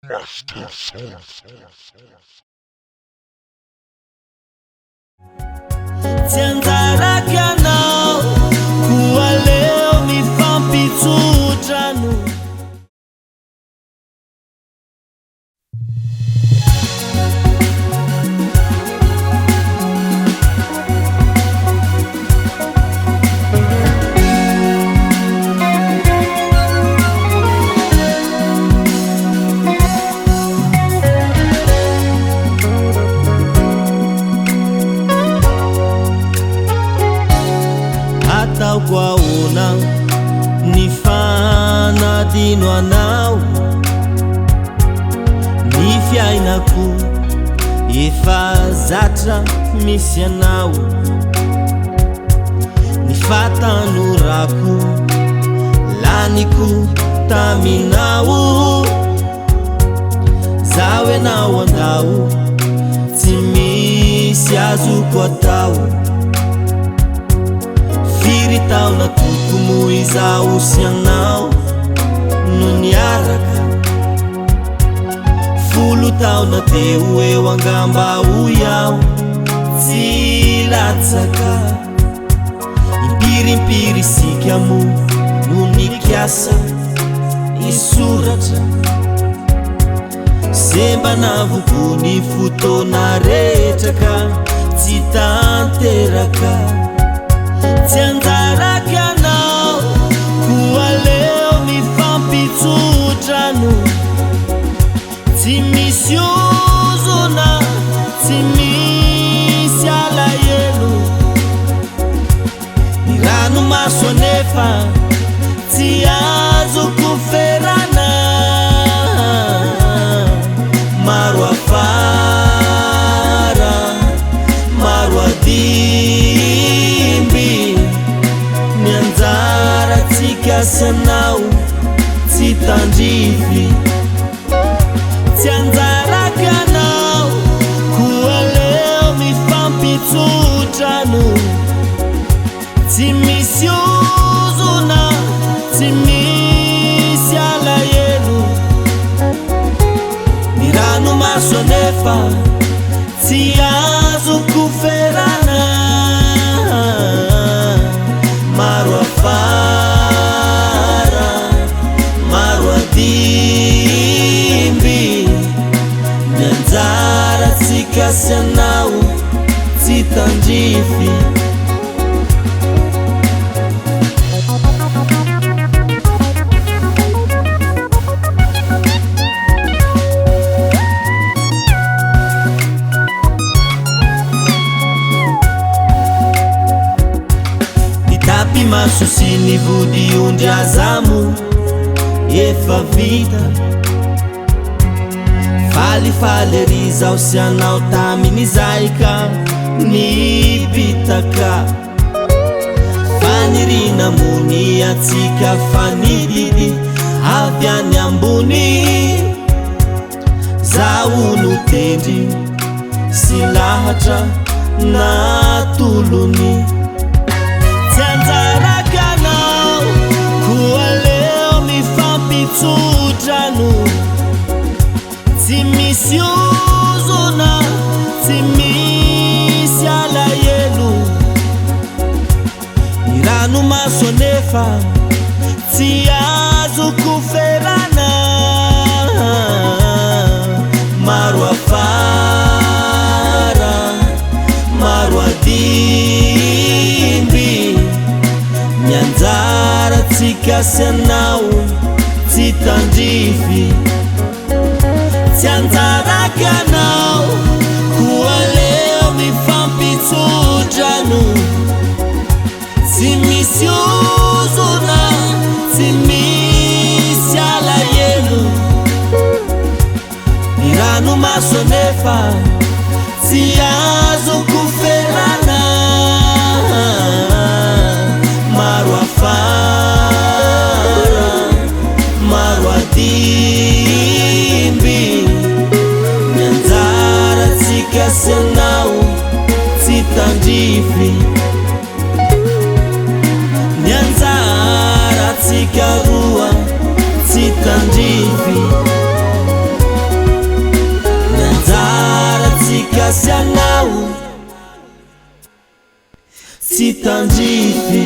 Master Soul. Tiandaraka anao koa leo mifampitsodrano. Ataoko ahoana ny fanadino anao, ny fiainako efa zatra misy anao, ny fatanorako laniko taminao. Zaho enao andao tsy misy azoko atao, firy taona tokony izaho sy anao no niaraka. 10 taona teo eo angamba ho iaho tsy latsaka. Impirimpiry isika mo no nikiasa isoratra, semba navoko ny fotoana rehetraka tsy tanteraka. Tiandaraka anao koa leo mifampitsodrano, tsy misy ozona tsy misy alahelo. Ny ranomaso anefa tsy azoko ferana, maro afara maro adimby, ny anjaratsika sy anao tsy tandrify. Tiandaraka anao koa leo mifampitsodrano, tsy misy ozona tsy misy alahelo. Ny ranomaso anefa tsy azoko ferana, maro afara maro adimby, ny anjaratsika sy anao tsy tandrify. Maso sy ny vody ondry azamo efa vita, falifaly ery zaho sy anao tamin'izay ka nipitaka. Fanirina mony atsika fanididy avy any ambony, zaho no tendry sy lahatra natolony. Tiandaraka anao koa leo mifampitsodrano, tsy misy ozona tsy misy alahelo. Ny ranomaso anefa tsy azoko ferana, maro afara maro adimby, ny anjaratsika sy anao tsy tandrify. Tiandaraka anao koa leo mifampitsodrano, tsy misy ozona tsy misy alahelo. Ny ranomaso anefa tsy azoko ferana, maro afara maro adimby, ny anjaratsika sy anao tsy tandrify. Ny anjaratsika roa tsy tandrify. sitanjifi